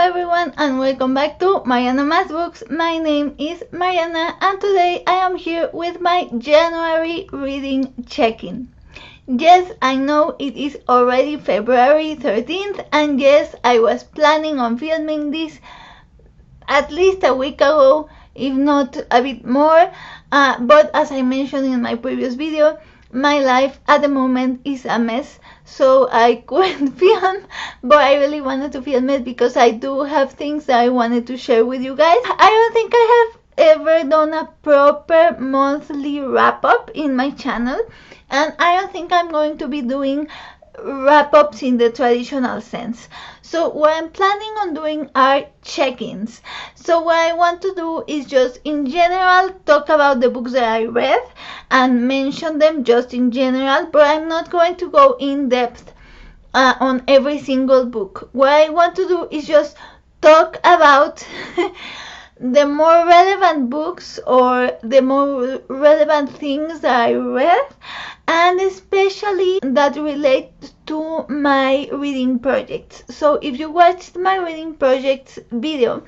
everyone and welcome back to Mariana Mas Books. My name is Mariana and today I am here with my January reading check-in. Yes, I know it is already February 13th and yes, I was planning on filming this at least a week ago, if not a bit more, but as I mentioned in my previous video, my life at the moment is a mess, so I couldn't film, but I really wanted to film it because I do have things that I wanted to share with you guys. I don't think I have ever done a proper monthly wrap-up in my channel, and I don't think I'm going to be doing wrap-ups in the traditional sense. So what I'm planning on doing are check-ins. So what I want to do is just in general talk about the books that I read and mention them just in general, but I'm not going to go in depth on every single book. What I want to do is just talk about the more relevant books or the more relevant things that I read, and especially that relate to my reading projects. So if you watched my reading projects video,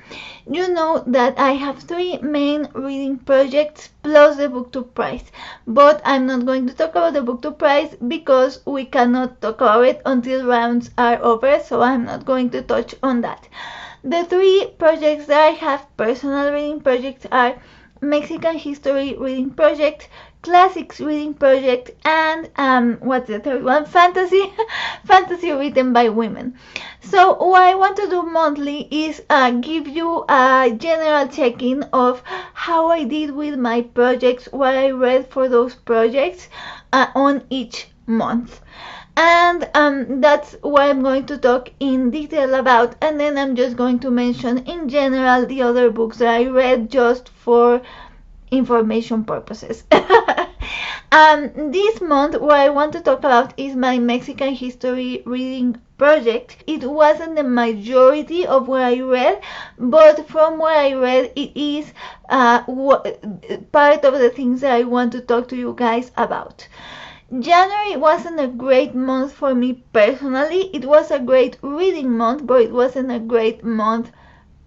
you know that I have 3 main reading projects plus the book to price, but I'm not going to talk about the book to price because we cannot talk about it until rounds are over, so I'm not going to touch on that. The 3 projects that I have, personal reading projects, are Mexican History Reading Project, Classics Reading Project, and what's the third one? Fantasy written by women. So what I want to do monthly is give you a general check-in of how I did with my projects, what I read for those projects on each month. And that's what I'm going to talk in detail about, and then I'm just going to mention in general the other books that I read just for information purposes. This month what I want to talk about is my Mexican History Reading Project. It wasn't the majority of what I read, but from what I read it is part of the things that I want to talk to you guys about. January wasn't a great month for me personally. It was a great reading month, but it wasn't a great month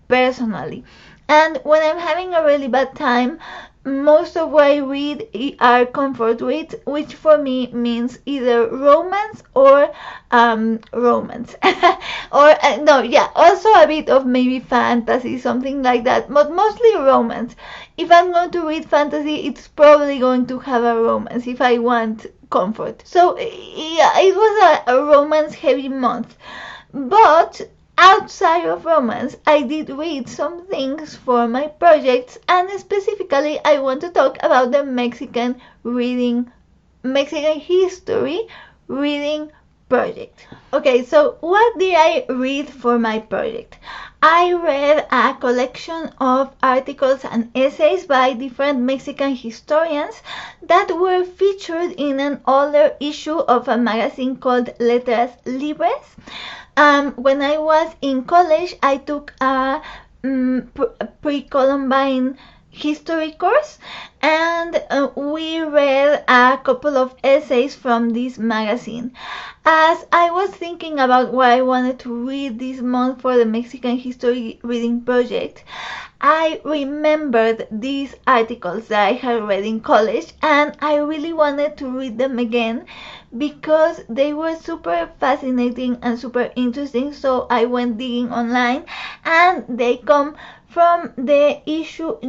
personally. And when I'm having a really bad time, most of what I read are comfort reads, which for me means either romance or romance. Or also a bit of maybe fantasy, something like that, but mostly romance. If I'm going to read fantasy, it's probably going to have a romance if I want comfort. So yeah, it was a romance heavy month, but outside of romance I did read some things for my projects, and specifically I want to talk about the Mexican History Reading Project. Okay, so what did I read for my project? I read a collection of articles and essays by different Mexican historians that were featured in an older issue of a magazine called Letras Libres. When I was in college, I took a pre-Columbine history course, and we read a couple of essays from this magazine. As I was thinking about what I wanted to read this month for the Mexican History Reading Project, I remembered these articles that I had read in college, and I really wanted to read them again because they were super fascinating and super interesting. So I went digging online, and they come from the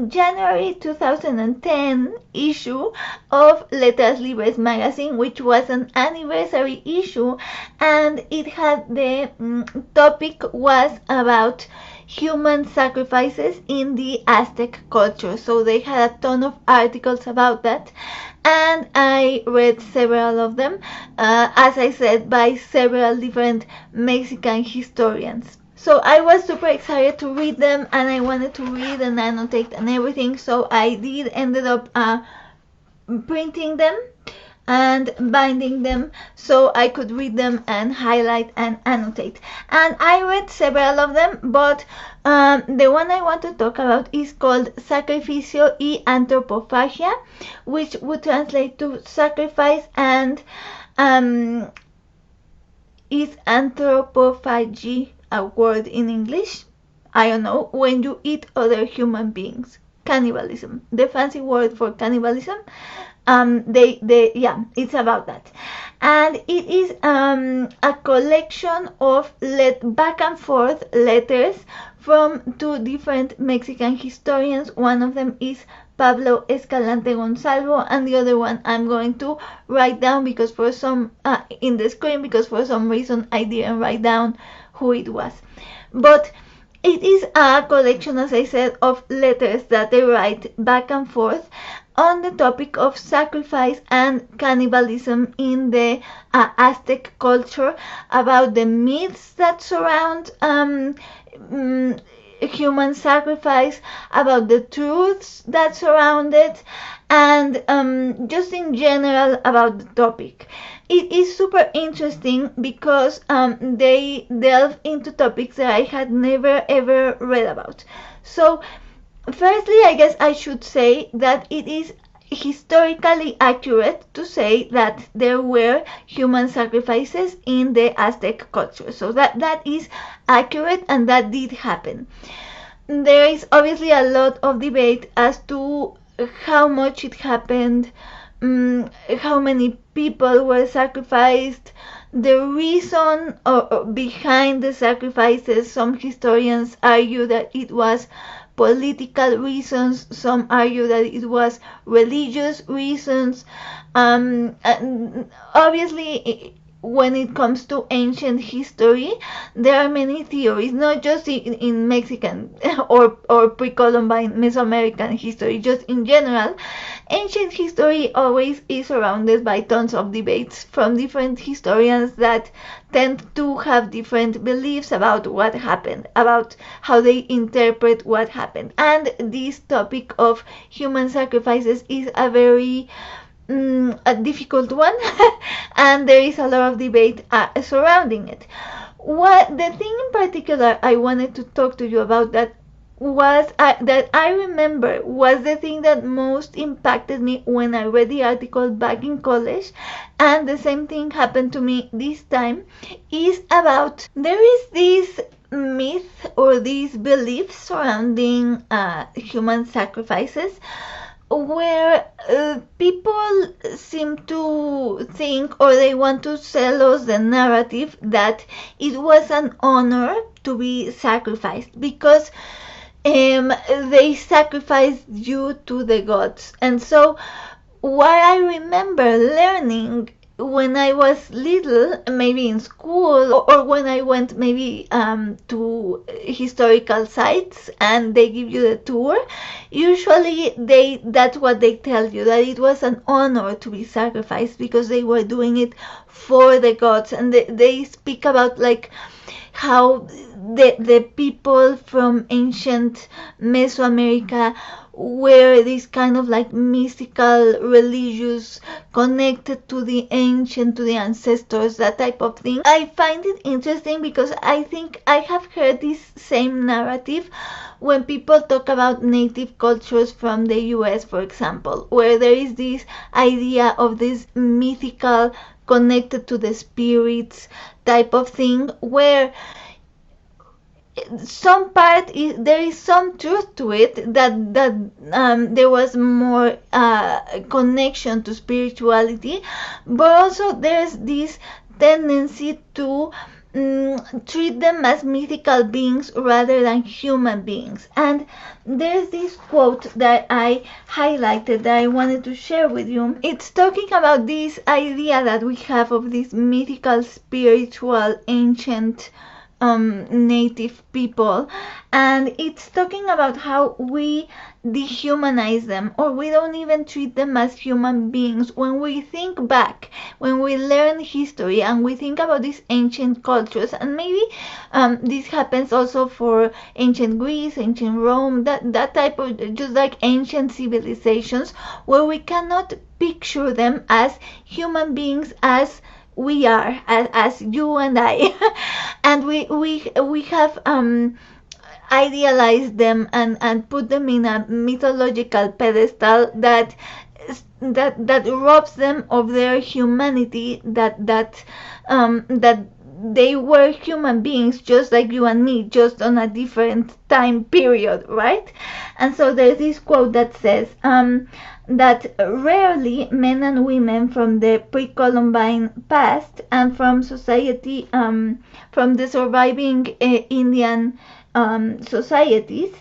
January 2010 issue of Letras Libres magazine, which was an anniversary issue, and it had the topic was about human sacrifices in the Aztec culture. So they had a ton of articles about that, and I read several of them, as I said, by several different Mexican historians. So I was super excited to read them, and I wanted to read and annotate and everything, so I ended up printing them and binding them so I could read them and highlight and annotate. And I read several of them, but the one I want to talk about is called Sacrificio y Antropofagia, which would translate to sacrifice and is anthropophagy a word in English? I don't know, when you eat other human beings. Cannibalism, the fancy word for cannibalism. It's about that, and it is a collection of back and forth letters from two different Mexican historians. One of them is Pablo Escalante Gonzalvo, and the other one I'm going to write down because for some in the screen, because for some reason I didn't write down who it was. But it is a collection, as I said, of letters that they write back and forth on the topic of sacrifice and cannibalism in the Aztec culture, about the myths that surround human sacrifice, about the truths that surround it, and just in general about the topic. It is super interesting because they delve into topics that I had never ever read about. So firstly, I guess I should say that it is historically accurate to say that there were human sacrifices in the Aztec culture. So that is accurate, and that did happen. There is obviously a lot of debate as to how much it happened, how many people were sacrificed, the reason behind the sacrifices. Some historians argue that it was political reasons, some argue that it was religious reasons. Obviously, when it comes to ancient history, there are many theories, not just in Mexican or pre-Columbine Mesoamerican history, just in general. Ancient history always is surrounded by tons of debates from different historians that tend to have different beliefs about what happened, about how they interpret what happened. And this topic of human sacrifices is a very a difficult one, and there is a lot of debate surrounding it. The thing in particular I wanted to talk to you about that I remember was the thing that most impacted me when I read the article back in college, and the same thing happened to me this time, is about there is this myth or these beliefs surrounding human sacrifices, where people seem to think, or they want to sell us the narrative that it was an honor to be sacrificed because they sacrificed you to the gods. And so what I remember learning when I was little, maybe in school, or when I went maybe to historical sites and they give you the tour, usually that's what they tell you, that it was an honor to be sacrificed because they were doing it for the gods. And they speak about like how the people from ancient Mesoamerica were this kind of like mystical, religious, connected to the ancient, to the ancestors, that type of thing. I find it interesting because I think I have heard this same narrative when people talk about native cultures from the US, for example, where there is this idea of this mythical, connected to the spirits type of thing, where there is some truth to it, that there was more connection to spirituality, but also there's this tendency to treat them as mythical beings rather than human beings. And there's this quote that I highlighted that I wanted to share with you. It's talking about this idea that we have of this mythical, spiritual, ancient native people, and it's talking about how we dehumanize them, or we don't even treat them as human beings. When we think back, when we learn history and we think about these ancient cultures, and maybe this happens also for ancient Greece, ancient Rome, that type of, just like ancient civilizations, where we cannot picture them as human beings as we are, as you and I, and we have idealized them and put them in a mythological pedestal that robs them of their humanity, that they were human beings just like you and me, just on a different time period, right? And so there's this quote that says that rarely men and women from the pre-Columbine past and from society, from the surviving Indian societies,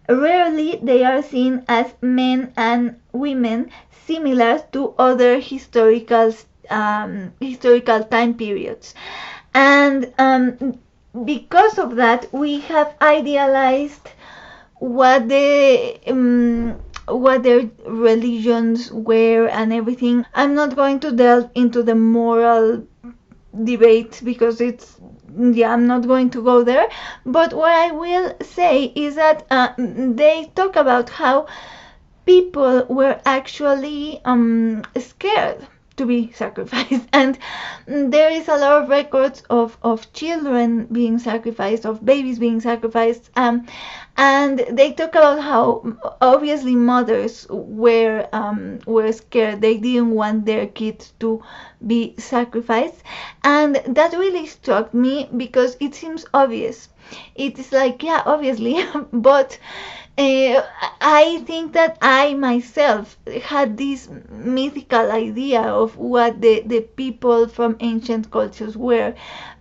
rarely they are seen as men and women similar to other historical time periods. And because of that, we have idealized what their religions were and everything. I'm not going to delve into the moral debate because I'm not going to go there. But what I will say is that they talk about how people were actually scared to be sacrificed, and there is a lot of records of children being sacrificed, of babies being sacrificed, and they talk about how obviously mothers were scared. They didn't want their kids to be sacrificed, and that really struck me because it seems obvious. It's like, yeah, obviously, but I think that I myself had this mythical idea of what the people from ancient cultures were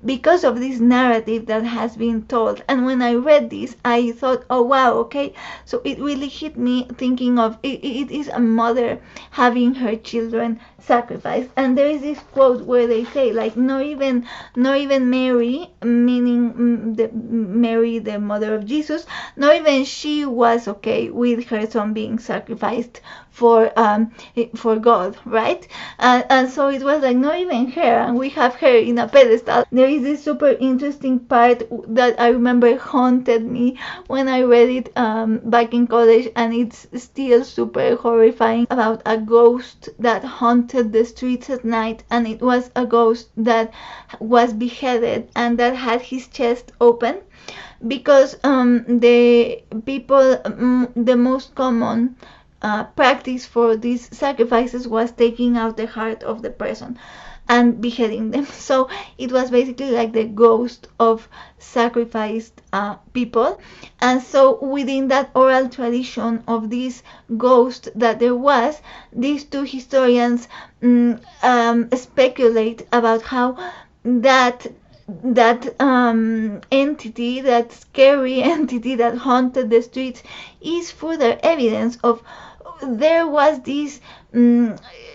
because of this narrative that has been told. And when I read this, I thought, oh wow, okay, so it really hit me thinking of it is a mother having her children sacrificed. And there is this quote where they say, like, not even Mary, meaning Mary, the mother of Jesus, not even she was okay with her son being sacrificed for God, right? And so it was like not even her, and we have her in a pedestal. There is this super interesting part that I remember haunted me when I read it back in college, and it's still super horrifying, about a ghost that haunted the streets at night, and it was a ghost that was beheaded and that had his chest open because the people, the most common practice for these sacrifices was taking out the heart of the person and beheading them. So it was basically like the ghost of sacrificed people. And so within that oral tradition of this ghost that there was, these two historians speculate about how that entity, that scary entity that haunted the streets, is further evidence of there was this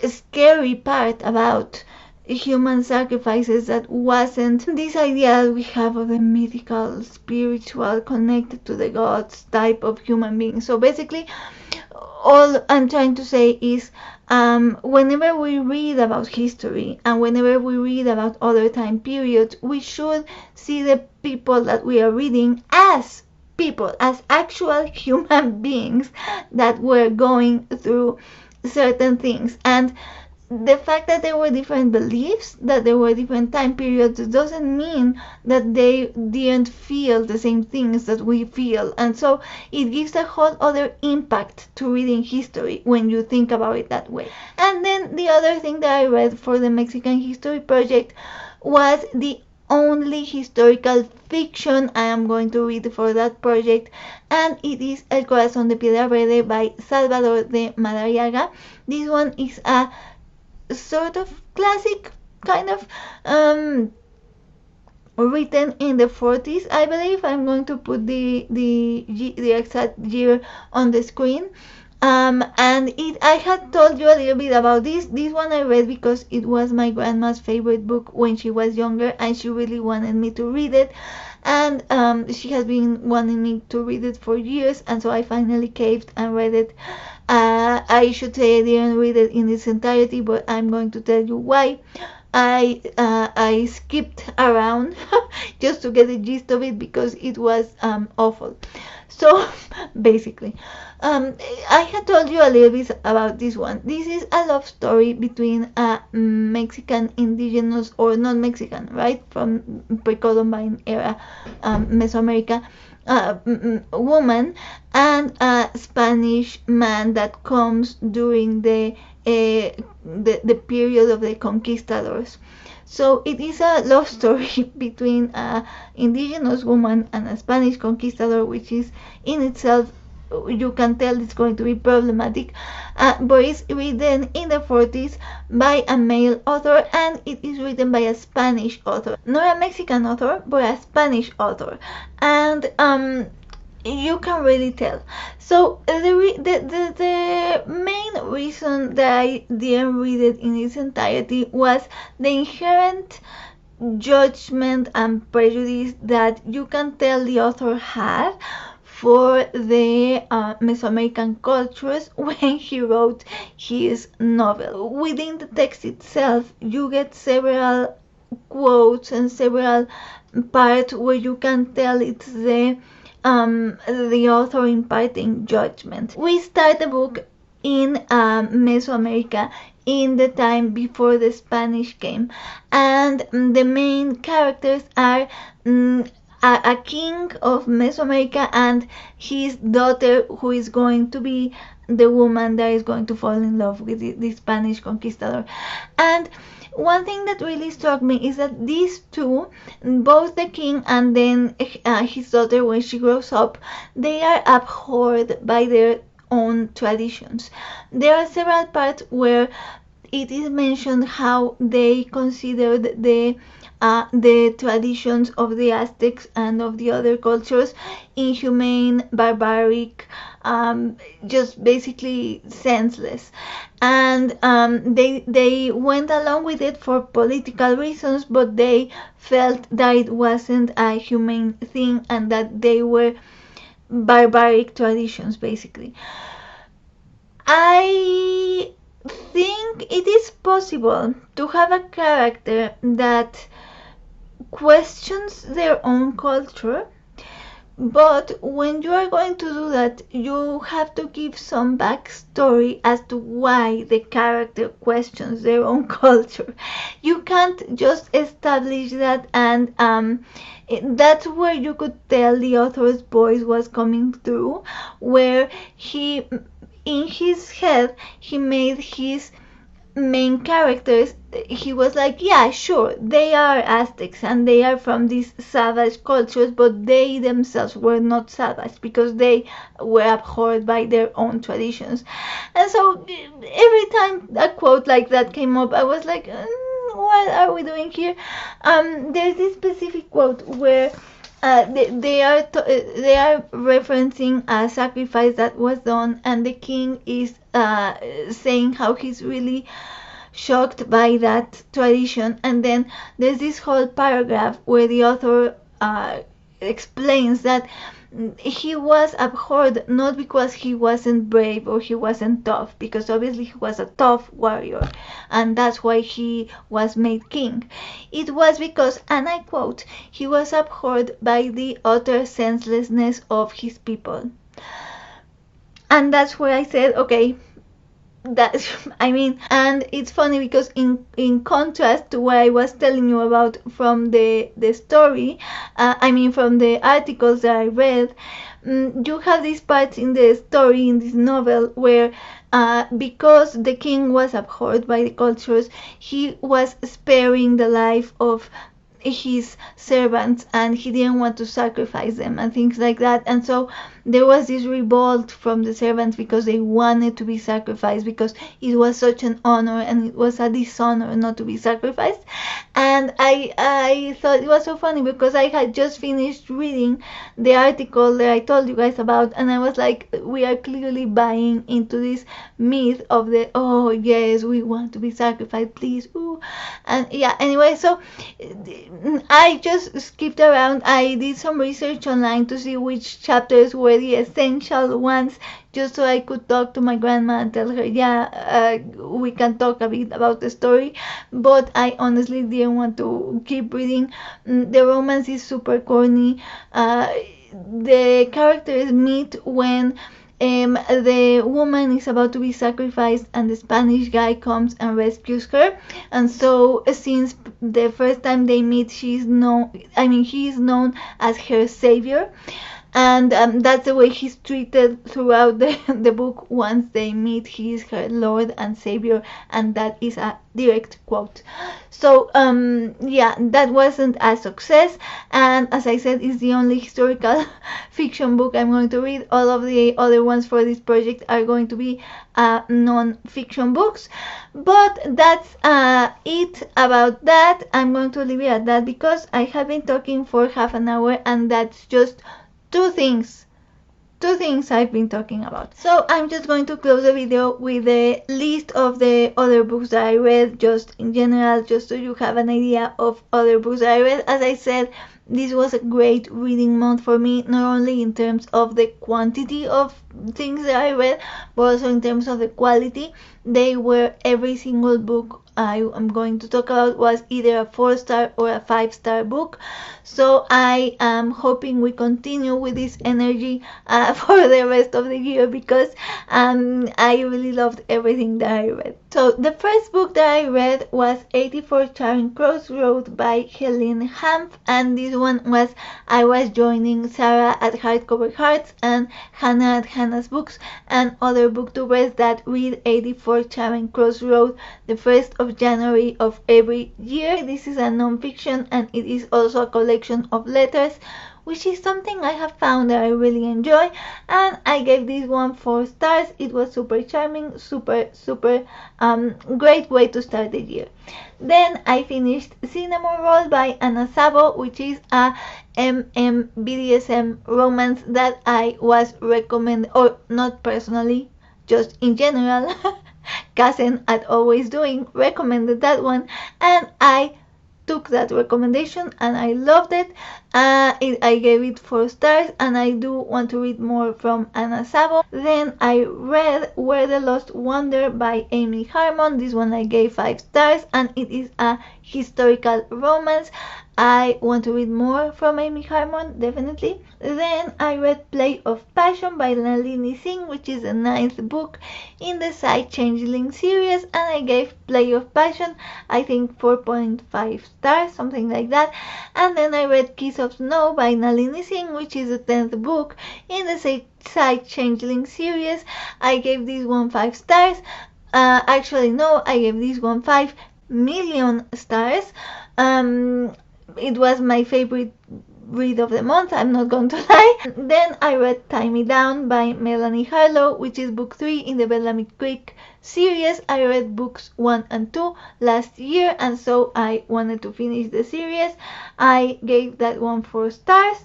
scary part about human sacrifices that wasn't this idea we have of the mythical, spiritual, connected to the gods type of human being. So basically, all I'm trying to say is whenever we read about history and whenever we read about other time periods, we should see the people that we are reading as people, as actual human beings that were going through certain things. And the fact that there were different beliefs, that there were different time periods, doesn't mean that they didn't feel the same things that we feel. And so it gives a whole other impact to reading history when you think about it that way. And then the other thing that I read for the Mexican History Project was the only historical fiction I am going to read for that project, and it is El Corazón de Piedra Verde by Salvador de Madariaga. This one is a sort of classic, kind of written in the 40s, I believe. I'm going to put the exact year on the screen. And I had told you a little bit about this one I read because it was my grandma's favorite book when she was younger, and she really wanted me to read it, and she has been wanting me to read it for years, and so I finally caved and read it. I should say I didn't read it in its entirety, but I'm going to tell you why. I skipped around just to get the gist of it because it was awful. So basically, I had told you a little bit about this one. This is a love story between a Mexican indigenous, or not Mexican, right, from pre-Columbine era Mesoamerica, woman and a Spanish man that comes during the period of the conquistadors. So it is a love story between an indigenous woman and a Spanish conquistador, which is in itself, you can tell it's going to be problematic, but it's written in the 40s by a male author, and it is written by a Spanish author, not a Mexican author, but a Spanish author, and you can really tell. So the main reason that I didn't read it in its entirety was the inherent judgment and prejudice that you can tell the author had for the Mesoamerican cultures when he wrote his novel. Within the text itself, you get several quotes and several parts where you can tell it's the author imparting judgment. We start the book in Mesoamerica in the time before the Spanish came, and the main characters are a king of Mesoamerica and his daughter, who is going to be the woman that is going to fall in love with the Spanish conquistador. And one thing that really struck me is that these two, both the king and then his daughter when she grows up, they are abhorred by their own traditions. There are several parts where it is mentioned how they considered the traditions of the Aztecs and of the other cultures inhumane, barbaric, just basically senseless. And they went along with it for political reasons, but they felt that it wasn't a humane thing and that they were barbaric traditions, basically. I think it is possible to have a character that questions their own culture, but when you are going to do that, you have to give some backstory as to why the character questions their own culture. You can't just establish that, and that's where you could tell the author's voice was coming through, where he, in his head, he made his main characters, he was like, yeah, sure, they are Aztecs and they are from these savage cultures, but they themselves were not savage because they were abhorred by their own traditions. And so every time a quote like that came up, I was like, what are we doing here? There's this specific quote where they are referencing a sacrifice that was done, and the king is saying how he's really shocked by that tradition, and then there's this whole paragraph where the author explains that he was abhorred not because he wasn't brave or he wasn't tough, because obviously he was a tough warrior and that's why he was made king. It was because, and I quote, he was abhorred by the utter senselessness of his people. And that's where I said, okay, that's, I mean, and it's funny because in contrast to what I was telling you about from the story, from the articles that I read, you have these parts in the story, in this novel, where because the king was abhorred by the cultures, he was sparing the life of his servants and he didn't want to sacrifice them and things like that. And so there was this revolt from the servants because they wanted to be sacrificed, because it was such an honor and it was a dishonor not to be sacrificed. And I thought it was so funny because I had just finished reading the article that I told you guys about, and I was like, we are clearly buying into this myth of the, oh yes, we want to be sacrificed, please, ooh. And yeah, anyway, so I just skipped around. I did some research online to see which chapters were the essential ones, just so I could talk to my grandma and tell her, yeah, we can talk a bit about the story. But I honestly didn't want to keep reading. The romance is super corny. The characters meet when the woman is about to be sacrificed and the Spanish guy comes and rescues her. And so since the first time they meet, he is known as her savior. and that's the way he's treated throughout the book. Once they meet, he is her Lord and Savior, and that is a direct quote. So yeah, that wasn't a success, and as I said, it's the only historical fiction book I'm going to read. All of the other ones for this project are going to be non-fiction books. But that's it about that. I'm going to leave it at that because I have been talking for half an hour, and that's just two things I've been talking about. So I'm just going to close the video with a list of the other books that I read, just in general, just so you have an idea of other books that I read. As I said, this was a great reading month for me, not only in terms of the quantity of things that I read, but also in terms of the quality. Every single book I am going to talk about was either a 4-star or a 5-star book. So I am hoping we continue with this energy for the rest of the year, because I really loved everything that I read. So the first book that I read was 84 Charing Crossroad by Helene Hanff, and this one was, I was joining Sarah at Hardcover Hearts and Hannah at Hannah's Books and other booktubers that read 84 Charing Crossroad the 1st of January of every year. This is a non-fiction, and it is also a collection of letters, which is something I have found that I really enjoy, and I gave this one 4 stars. It was super charming, super great way to start the year. Then I finished Cinnamon Roll by Anna Zabo, which is a BDSM romance that I was recommended, or not personally, just in general. Cousin at Always Doing recommended that one, and I took that recommendation and I loved it. I gave it 4 stars, and I do want to read more from Anna Zabo. Then I read Where the Lost Wander by Amy Harmon. This one I gave 5 stars, and it is a historical romance. I want to read more from Amy Harmon, definitely. Then I read Play of Passion by Nalini Singh, which is the 9th book in the Side Changeling series, and I gave Play of Passion, I think 4.5 stars, something like that. And then I read Kiss of Snow by Nalini Singh, which is the 10th book in the Side Changeling series. I gave this one 5 stars. Actually, no, I gave this one 5 million stars. It was my favorite read of the month, I'm not going to lie. Then I read Tie Me Down by Melanie Harlow, which is book 3 in the Bellamy Creek series. I read books 1 and 2 last year, and so I wanted to finish the series. I gave that one 4 stars.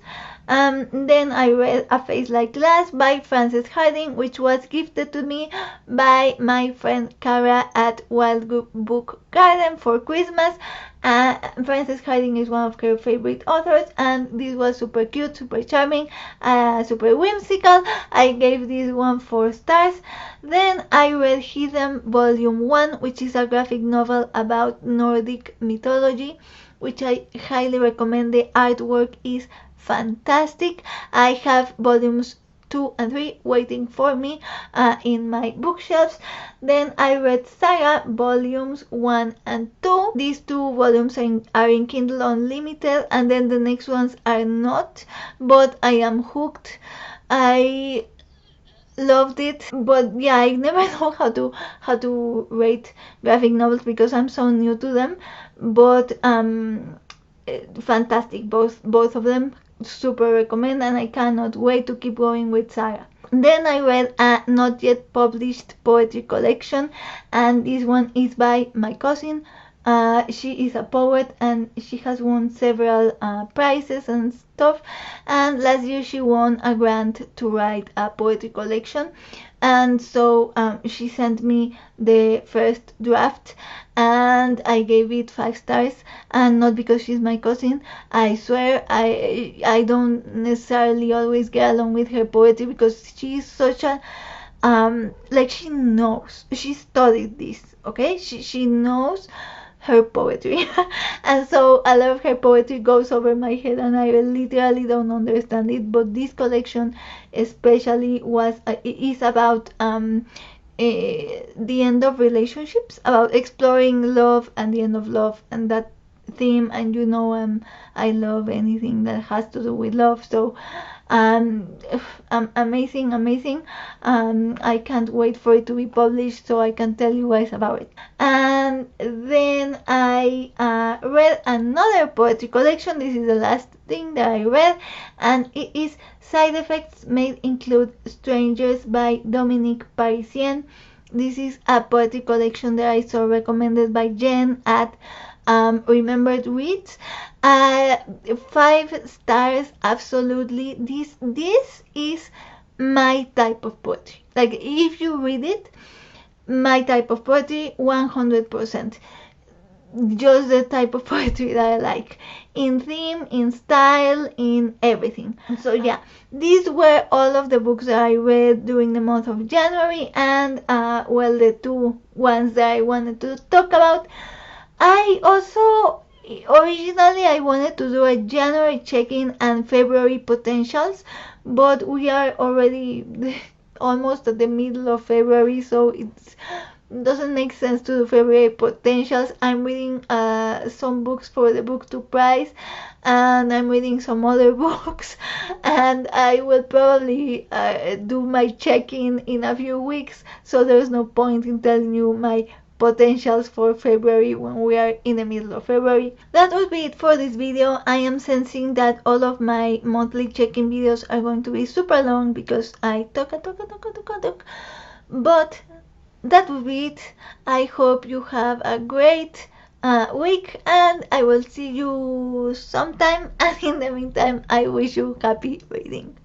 Then I read A Face Like Glass by Frances Hardinge, which was gifted to me by my friend Cara at Wild Book Garden for Christmas. Frances Hardinge is one of her favorite authors, and this was super cute, super charming, super whimsical. I gave this one 4 stars. Then I read Heathen Volume 1, which is a graphic novel about Nordic mythology, which I highly recommend. The artwork is fantastic. I have volumes 2 and 3 waiting for me in my bookshelves. Then I read Saga Volumes 1 and 2. These 2 volumes are in Kindle Unlimited, and then the next ones are not, but I am hooked. I loved it, but yeah, I never know how to rate graphic novels because I'm so new to them. But fantastic, both of them. Super recommend, and I cannot wait to keep going with Saga. Then I read a not yet published poetry collection, and this one is by my cousin. She is a poet, and she has won several prizes and stuff, and last year she won a grant to write a poetry collection, and so she sent me the first draft, and I gave it 5 stars, and not because she's my cousin. I swear I don't necessarily always get along with her poetry, because she is such a like, she studied this, okay? She knows her poetry and so a lot of her poetry goes over my head, and I literally don't understand it. But this collection especially is about the end of relationships, about exploring love and the end of love, and that theme, and you know I love anything that has to do with love. So amazing, amazing. I can't wait for it to be published so I can tell you guys about it. And then I read another poetry collection. This is the last thing that I read, and it is Side Effects May Include Strangers by Dominik Parisien. This is a poetry collection that I saw recommended by Jen at Remembered Reads. 5 stars, absolutely. This is my type of poetry. Like, if you read it, my type of poetry, 100%. Just the type of poetry that I like, in theme, in style, in everything. So yeah, these were all of the books that I read during the month of January, and well, the 2 ones that I wanted to talk about. I also, originally I wanted to do a January check-in and February potentials, but we are already almost at the middle of February, so it doesn't make sense to do February potentials. I'm reading some books for the book to prize, and I'm reading some other books, and I will probably do my check-in in a few weeks, so there's no point in telling you my potentials for February when we are in the middle of February. That will be it for this video. I am sensing that all of my monthly check-in videos are going to be super long because I talk, but that will be it. I hope you have a great week, and I will see you sometime, and in the meantime I wish you happy reading.